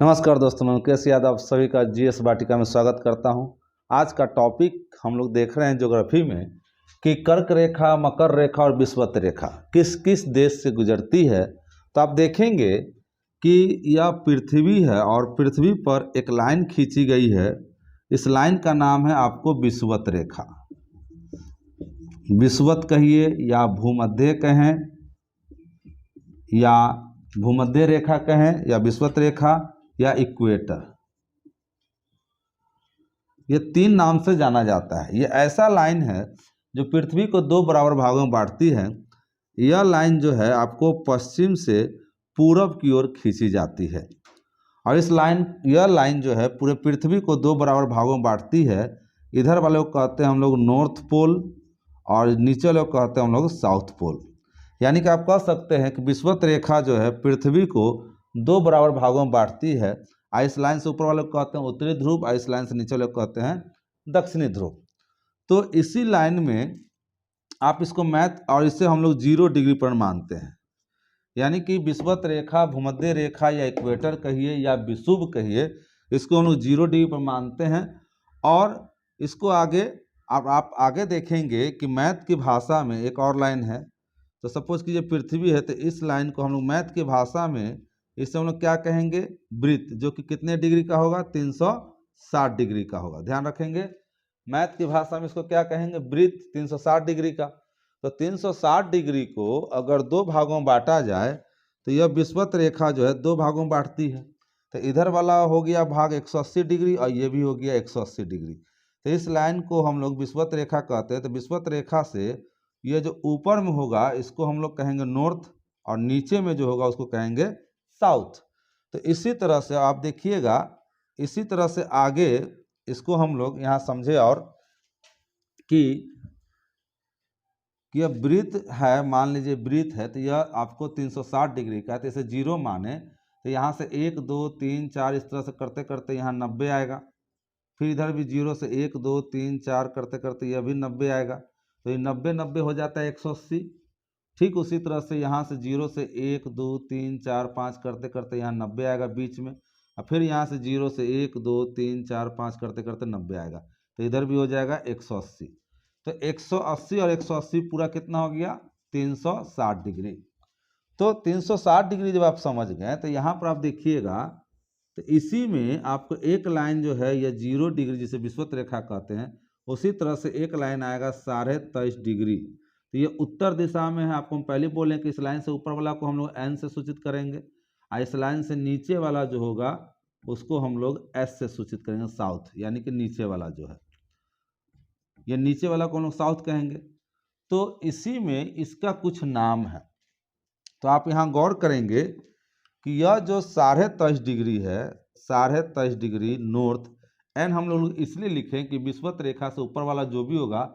नमस्कार दोस्तों, मैं मुकेश यादव आप सभी का जीएस वाटिका में स्वागत करता हूं। आज का टॉपिक हम लोग देख रहे हैं ज्योग्राफी में कि कर्क रेखा, मकर रेखा और विषुवत रेखा किस किस देश से गुजरती है। तो आप देखेंगे कि यह पृथ्वी है और पृथ्वी पर एक लाइन खींची गई है। इस लाइन का नाम है आपको विषुवत रेखा। विषुवत कहिए या भूमध्य कहें या भूमध्य रेखा कहें या विषुवत रेखा या इक्वेटर, ये तीन नाम से जाना जाता है। ये ऐसा लाइन है जो पृथ्वी को दो बराबर भागों में बांटती है। यह लाइन जो है आपको पश्चिम से पूरब की ओर खींची जाती है और यह लाइन जो है पूरे पृथ्वी को दो बराबर भागों में बांटती है। इधर वाले को कहते हैं हम लोग नॉर्थ पोल और नीचे वाले को कहते हैं हम लोग साउथ पोल। यानी कि आप कह सकते हैं कि विषुवत रेखा जो है पृथ्वी को दो बराबर भागों में बांटती है। इस लाइन से ऊपर वाले को कहते हैं उत्तरी ध्रुव, इस लाइन से नीचे वाले को कहते हैं दक्षिणी ध्रुव। तो इसी लाइन में आप इसको मैथ और इससे हम लोग 0 डिग्री पर मानते हैं। यानी कि विषुवत रेखा, भूमध्य रेखा या इक्वेटर कहिए या विषुव कहिए, इसको हम लोग 0 डिग्री पर मानते हैं। और इसको आगे आप आगे देखेंगे कि मैथ की भाषा में एक और लाइन है। तो सपोज कीजिए पृथ्वी है, तो इस लाइन को हम लोग मैथ की भाषा में इससे हम लोग क्या कहेंगे, वृत्त, जो कि कितने डिग्री का होगा, 360 डिग्री का होगा। ध्यान रखेंगे, मैथ की भाषा में इसको क्या कहेंगे, वृत्त 360 डिग्री का। तो 360 डिग्री को अगर दो भागों में बांटा जाए तो यह विषुवत रेखा जो है दो भागों में बांटती है। तो इधर वाला हो गया भाग 180 डिग्री और ये भी हो गया 180 डिग्री। तो इस लाइन को हम लोग विषुवत रेखा कहते हैं। तो विषुवत रेखा से ये जो ऊपर में होगा इसको हम लोग कहेंगे नॉर्थ और नीचे में जो होगा उसको कहेंगे साउथ। तो इसी तरह से आप देखिएगा, इसी तरह से आगे इसको हम लोग यहाँ समझे और कि यह वृत्त है, मान लीजिए वृत्त है, तो यह आपको 360 डिग्री का है। तो इसे 0 माने तो यहाँ से 1 2 3 4 इस तरह से करते करते यहाँ 90 आएगा। फिर इधर भी 0 से 1 2 3 4 करते करते यह भी 90 आएगा। तो ये 90 90 हो जाता है 180। ठीक उसी तरह से यहाँ से 0 से 1 2 3 4 5 करते करते यहाँ 90 आएगा बीच में। और फिर यहाँ से 0 से 1 2 3 4 5 करते करते 90 आएगा। तो इधर भी हो जाएगा 180। तो 180 और 180 पूरा कितना हो गया, 360 डिग्री। तो 360 डिग्री जब आप समझ गए तो यहाँ पर आप देखिएगा, तो इसी में आपको एक लाइन जो है यह 0 डिग्री जिसे विषुवत रेखा कहते हैं, उसी तरह से एक लाइन आएगा 23.5 डिग्री। तो ये उत्तर दिशा में है। आपको हम पहले बोलें कि इस लाइन से ऊपर वाला को हम लोग एन से सूचित करेंगे और इस लाइन से नीचे वाला जो होगा उसको हम लोग एस से सूचित करेंगे, साउथ। यानी कि नीचे वाला जो है, ये नीचे वाला को हम लोग साउथ कहेंगे। तो इसी में इसका कुछ नाम है। तो आप यहाँ गौर करेंगे कि यह जो 23.5 डिग्री है, 23.5 डिग्री नॉर्थ, एन हम लोग इसलिए लिखें कि विषुवत रेखा से ऊपर वाला जो भी होगा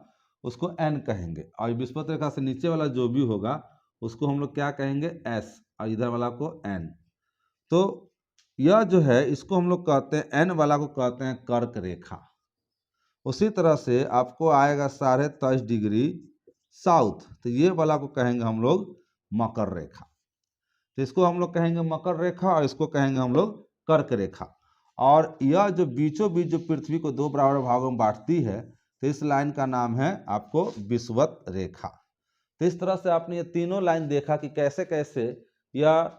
उसको एन कहेंगे और विषुवत रेखा से नीचे वाला जो भी होगा उसको हम लोग क्या कहेंगे, एस, और इधर वाला को एन। तो यह जो है इसको हम लोग कहते हैं, एन वाला को कहते हैं कर्क रेखा। उसी तरह से आपको आएगा 23.5 डिग्री साउथ, तो ये वाला को कहेंगे हम लोग मकर रेखा। तो इसको हम लोग कहेंगे मकर रेखा और इसको कहेंगे हम लोग कर्क रेखा। और यह जो बीचों बीच जो पृथ्वी को दो बराबर भागों में बांटती है, तो इस लाइन का नाम है आपको विषुवत रेखा। तो इस तरह से आपने ये तीनों लाइन देखा कि कैसे कैसे यह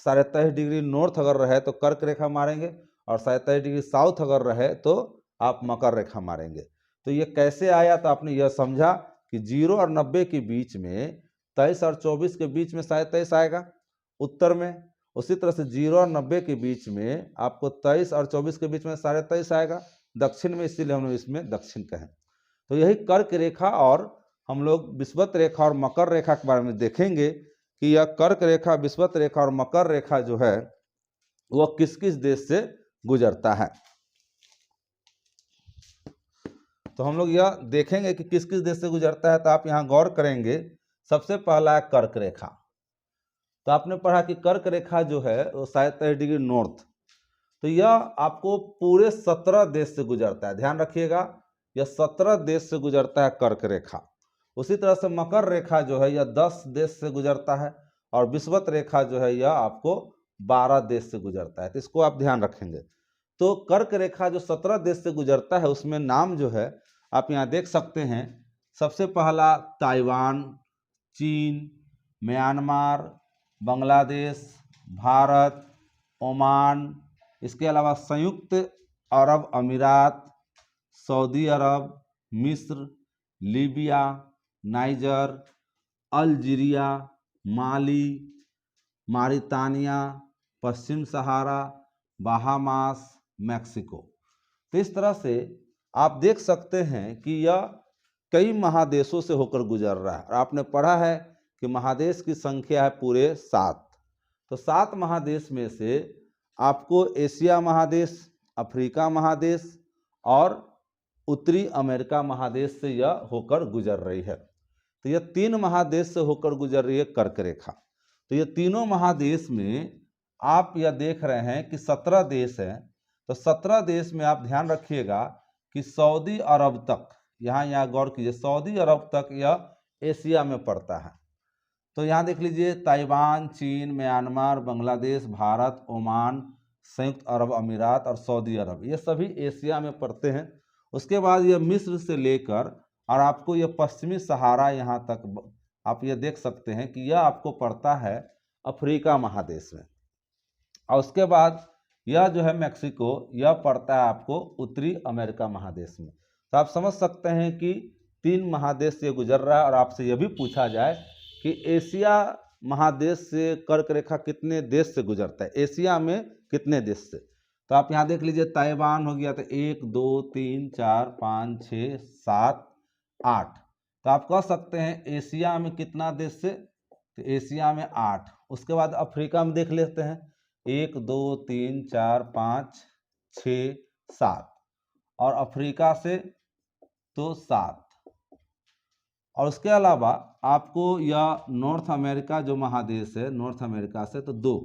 23.5 डिग्री नॉर्थ अगर रहे तो कर्क रेखा मारेंगे और 23.5 डिग्री साउथ अगर रहे तो आप मकर रेखा मारेंगे। तो ये कैसे आया, तो आपने यह समझा कि 0 और 90 के बीच में, 23 और 24 के बीच में 23.5 आएगा उत्तर में। उसी तरह से 0 और 90 के बीच में आपको 23 और 24 के बीच में 23.5 आएगा दक्षिण में, इसीलिए हम लोग इसमें दक्षिण कहें। तो यही कर्क रेखा और हम लोग विषुवत रेखा और मकर रेखा के बारे में देखेंगे कि यह कर्क रेखा, विषुवत रेखा और मकर रेखा जो है वह किस किस देश से गुजरता है। तो हम लोग यह देखेंगे कि किस किस देश से गुजरता है। तो आप यहाँ गौर करेंगे, सबसे पहला है कर्क रेखा। तो आपने पढ़ा कि कर्क रेखा जो है वो 23 डिग्री नॉर्थ, तो यह आपको पूरे 17 देश से गुजरता है। ध्यान रखिएगा, यह 17 देश से गुजरता है कर्क रेखा। उसी तरह से मकर रेखा जो है यह 10 देश से गुजरता है और विषुवत रेखा जो है यह आपको 12 देश से गुजरता है, तो इसको आप ध्यान रखेंगे। तो कर्क रेखा जो 17 देश से गुजरता है उसमें नाम जो है आप यहाँ देख सकते हैं। सबसे पहला ताइवान, चीन, म्यांमार, बांग्लादेश, भारत, ओमान, इसके अलावा संयुक्त अरब अमीरात, सऊदी अरब, मिस्र, लीबिया, नाइजर, अल्जीरिया, माली, मारितानिया, पश्चिम सहारा, बहामास, मैक्सिको। तो इस तरह से आप देख सकते हैं कि यह कई महादेशों से होकर गुजर रहा है। और आपने पढ़ा है कि महादेश की संख्या है पूरे 7। तो 7 महादेश में से आपको एशिया महादेश, अफ्रीका महादेश और उत्तरी अमेरिका महादेश से यह होकर गुजर रही है। तो यह 3 महादेश से होकर गुजर रही है कर्क रेखा। तो ये तीनों महादेश में आप यह देख रहे हैं कि 17 देश हैं। तो 17 देश में आप ध्यान रखिएगा कि सऊदी अरब तक, यहाँ गौर कीजिए, सऊदी अरब तक यह एशिया में पड़ता है। तो यहाँ देख लीजिए, ताइवान, चीन, म्यांमार, बांग्लादेश, भारत, ओमान, संयुक्त अरब अमीरात और सऊदी अरब, ये सभी एशिया में पड़ते हैं। उसके बाद ये मिस्र से लेकर और आपको ये पश्चिमी सहारा यहाँ तक आप ये देख सकते हैं कि यह आपको पड़ता है अफ्रीका महादेश में। और उसके बाद यह जो है मैक्सिको, यह पड़ता है आपको उत्तरी अमेरिका महादेश में। तो आप समझ सकते हैं कि 3 महादेश से गुजर रहा है। और आपसे यह भी पूछा जाए कि एशिया महादेश से कर्क रेखा कितने देश से गुजरता है, एशिया में कितने देश से, तो आप यहाँ देख लीजिए, ताइवान हो गया तो 1 2 3 4 5 6 7 8। तो आप कह सकते हैं एशिया में कितना देश से, तो एशिया में 8। उसके बाद अफ्रीका में देख लेते हैं, 1 2 3 4 5 6 7 और अफ्रीका से तो 7। और उसके अलावा आपको यह नॉर्थ अमेरिका जो महादेश है, नॉर्थ अमेरिका से तो 2।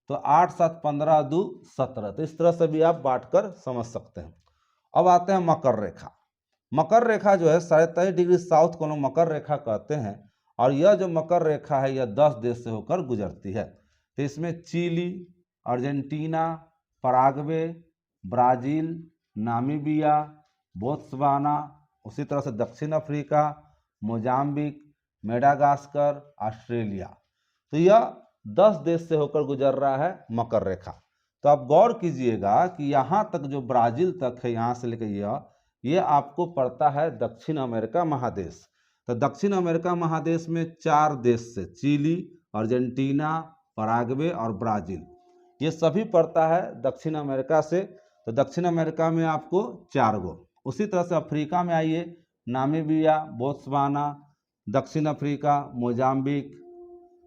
तो 8 7 15 2 17। तो इस तरह से भी आप बांटकर समझ सकते हैं। अब आते हैं मकर रेखा। मकर रेखा जो है 23.5 डिग्री साउथ को लोग मकर रेखा कहते हैं। और यह जो मकर रेखा है यह 10 देश से होकर गुजरती है। तो इसमें Chile, Argentina, Paraguay, Brazil, Namibia, Botswana, उसी तरह से दक्षिण अफ्रीका, मोजाम्बिक, मेडागास्कर, ऑस्ट्रेलिया। तो यह 10 देश से होकर गुजर रहा है मकर रेखा। तो आप गौर कीजिएगा कि यहाँ तक जो ब्राज़ील तक है, यहाँ से लेकर ये आपको पड़ता है दक्षिण अमेरिका महादेश। तो दक्षिण अमेरिका महादेश में 4 देश से, चिली, अर्जेंटीना, पराग्वे और ब्राज़ील, ये सभी पड़ता है दक्षिण अमेरिका से। तो दक्षिण अमेरिका में आपको 4 गो। उसी तरह से अफ्रीका में आइए, नामीबिया, बोत्सवाना, दक्षिण अफ्रीका, मोजाम्बिक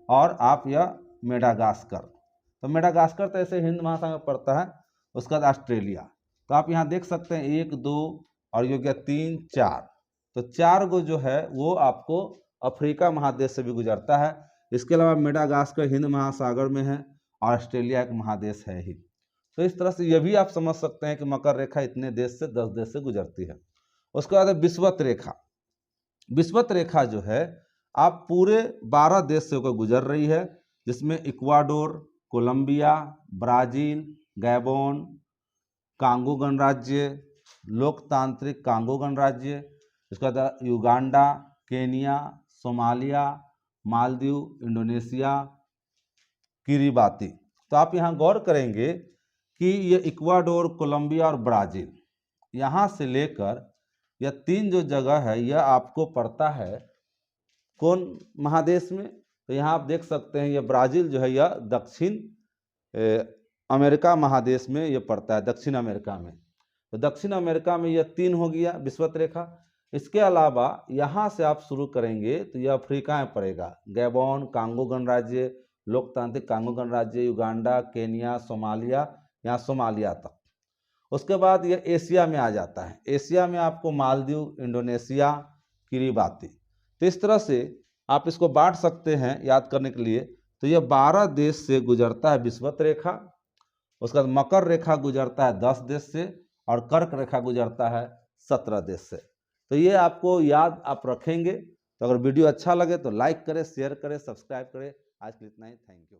और आप यह मेडागास्कर। तो मेडागास्कर तो ऐसे हिंद महासागर में पड़ता है। उसके बाद ऑस्ट्रेलिया। तो आप यहाँ देख सकते हैं 1 2 और ये हो गया 3 4। तो 4 गो जो है वो आपको अफ्रीका महादेश से भी गुजरता है। इसके अलावा मेडागास्कर हिंद महासागर में है और ऑस्ट्रेलिया एक महादेश है ही। तो इस तरह से ये भी आप समझ सकते हैं कि मकर रेखा इतने देश से 10 देश से गुजरती है। उसके बाद है विषुवत रेखा। विषुवत रेखा जो है आप पूरे 12 देश से होकर गुजर रही है, जिसमें Ecuador, Colombia, Brazil, Gabon, Congo गणराज्य, लोकतांत्रिक कांगो गणराज्य, इसके बाद Uganda, Kenya, Somalia, Maldives, Indonesia, Kiribati. तो आप यहाँ गौर करेंगे कि ये इक्वाडोर, कोलंबिया और ब्राज़ील, यहाँ से लेकर यह 3 जो जगह है यह आपको पड़ता है कौन महादेश में। तो यहाँ आप देख सकते हैं ये ब्राज़ील जो है यह दक्षिण अमेरिका महादेश में ये पड़ता है, दक्षिण अमेरिका में। तो दक्षिण अमेरिका में यह 3 हो गया विषुवत रेखा। इसके अलावा यहाँ से आप शुरू करेंगे तो यह अफ्रीका में पड़ेगा, गैबोन, कांगो गणराज्य, लोकतांत्रिक कांगो गणराज्य, युगांडा, केनिया, सोमालिया, यहाँ सोमालिया तक। उसके बाद यह एशिया में आ जाता है। एशिया में आपको मालदीव, इंडोनेशिया, किरिबाती। तो इस तरह से आप इसको बांट सकते हैं याद करने के लिए। तो यह 12 देश से गुजरता है विषुवत रेखा। उसके बाद मकर रेखा गुजरता है 10 देश से और कर्क रेखा गुजरता है 17 देश से। तो ये आपको याद आप रखेंगे। तो अगर वीडियो अच्छा लगे तो लाइक करें, शेयर करें, सब्सक्राइब करें। आज के लिए इतना ही। Thank you.